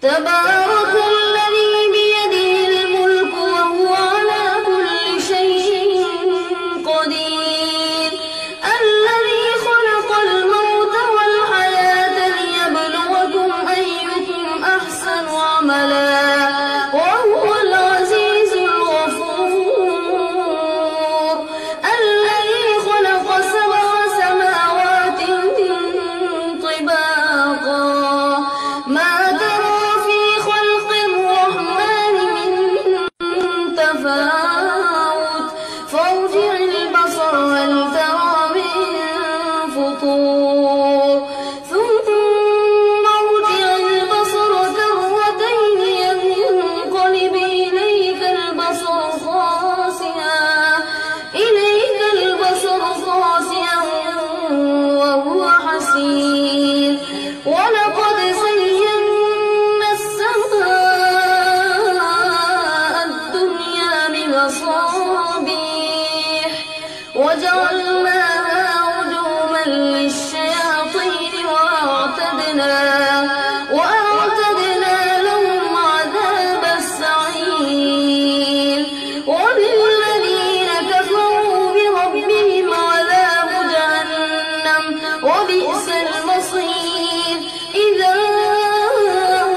تبارك الذي بيده الملك وهو على كل شيء قدير الذي خلق الموت والحياة ليبلوكم أيكم أحسن عملا وهو العزيز الغفور الذي خلق 7 سماوات طباقا ما ترى في خلق الرحمن من تفاوت فارجع البصر هل ترى من فطور ثم ارجع البصر كرتين ينقلب إليك البصر خاسئا وهو حسير ولقد زينا السماء الدنيا بمصابيح وجعلناها رجوما للشياطين وأعتدنا لهم عذاب السعير وللذين كفروا بربهم عذاب جهنم وبئس المصير إذا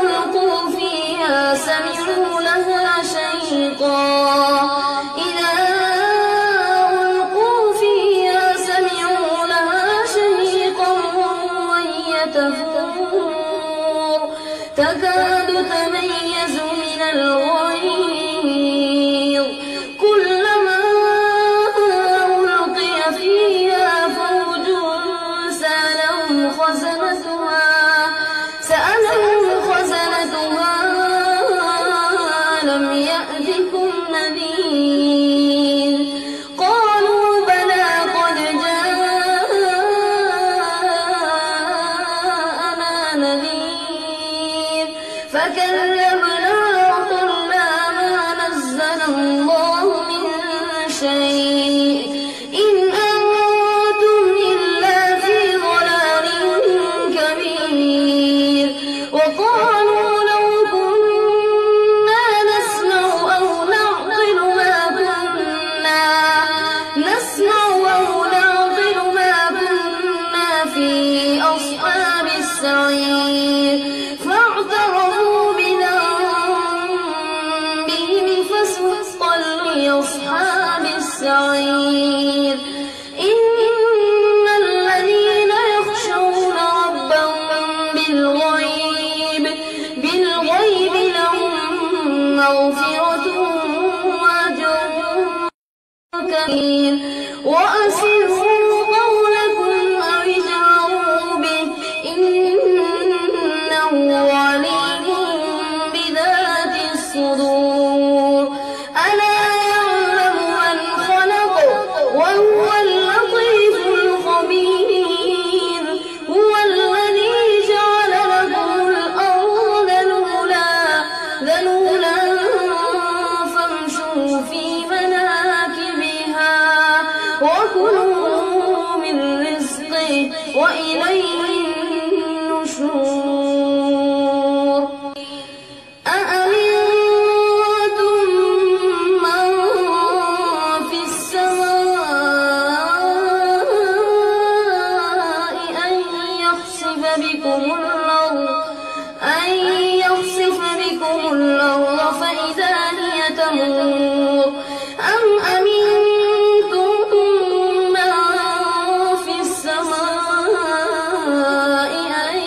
ألقوا فيها سمعوا لها شهيقا وهي تفور تكاد تميز من الغيظ كلما ألقي فيها فوج سألهم خزنتها ألم يأتكم نذير قالوا بلى قد جاءنا نذير فكذبنا وقلنا ما نزل الله من شيء إن أنتم إلا في ضلال كبير وقالوا لو كنا نسمع أو نعقل ما كنا في أصحاب السعير فاعترفوا بذنبهم فسحقا لأصحاب السعير إن الذين يخشون ربهم بالغيب لهم مغفرة وأجر كبير وأسروا قولكم أو اجهروا به إنه عليم بذات الصدور ألا يعلم من خلق وهو اللطيف الخبير هو الذي جعل لكم الأرض ذلولا فامشوا في مناكبها وكلوا من رزقه وإليه النشور أأمنتم من في السماء أن يخسف بكم الأرض فإذا هي تمور أم أمنتم من في السماء أن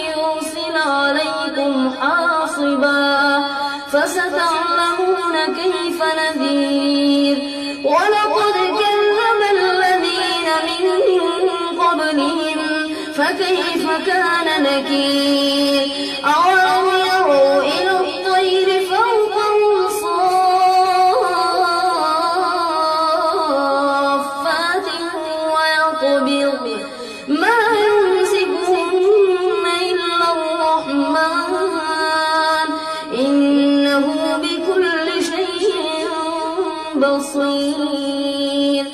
يرسل عليكم حاصبا فستعلمون كيف نذير ولقد كذب الذين من قبلهم فكيف كان نكير أولم يروا إلى الطير فوقهم صافات ويقبض ما يمسكهن إلا الرحمن إنه بكل شيء بصير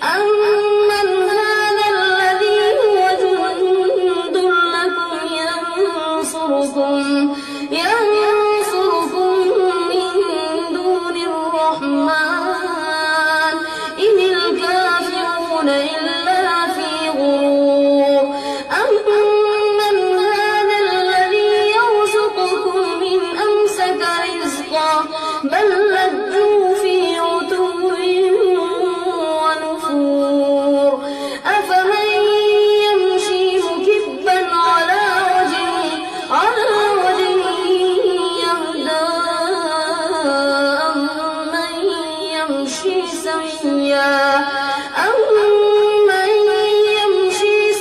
أمن هذا الذي هو جند لكم ينصركم ينصركم من دون الرحمن إن الكافرون إلا في غرور أمن هذا الذي يرزقكم إن أمسك رزقه بل لجوا في عتو ونفور أفمن يمشي مكبا على وجهه يهدى أمن يمشي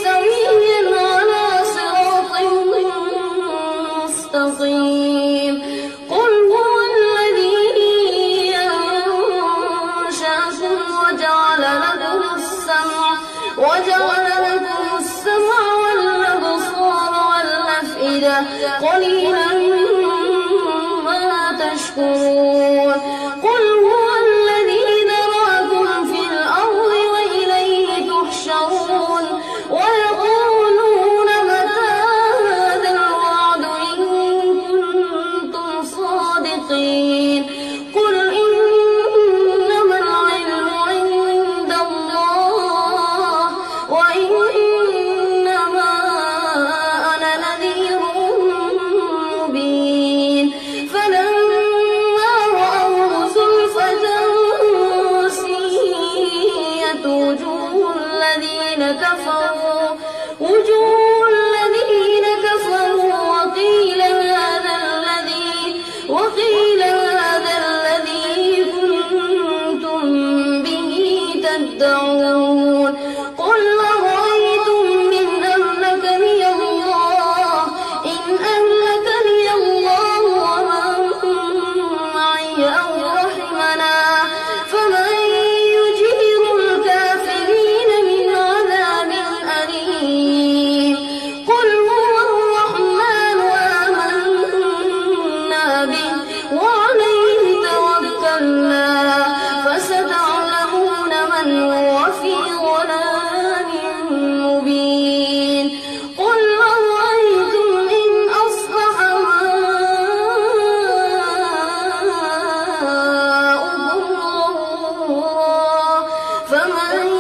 سويا على صراط مستقيم قل هو الذي أنشأكم وجعل لكم السمع والأبصار والأفئدة قليلا ما تشكرون قل هو الذي ذراكم في الأرض وإليه تحشرون ويقولون متى هذا الوعد إن كنتم صادقين قل إنما العلم عند الله وإنما أنا نذير مبين فلما رأوه زلفة سيئت وجوه الذين كفروا وقيل هذا الذي كنتم به تدعون قل أرأيتم إن أهلكني الله ومن معي أو رحمنا فمن يجير الكافرين من عذاب أليم قل هو الرحمن آمنا به وعليه توكلنا فستعلمون من هو في ضلال مبين قل أرأيتم إن أصبح ماؤكم غورا فمن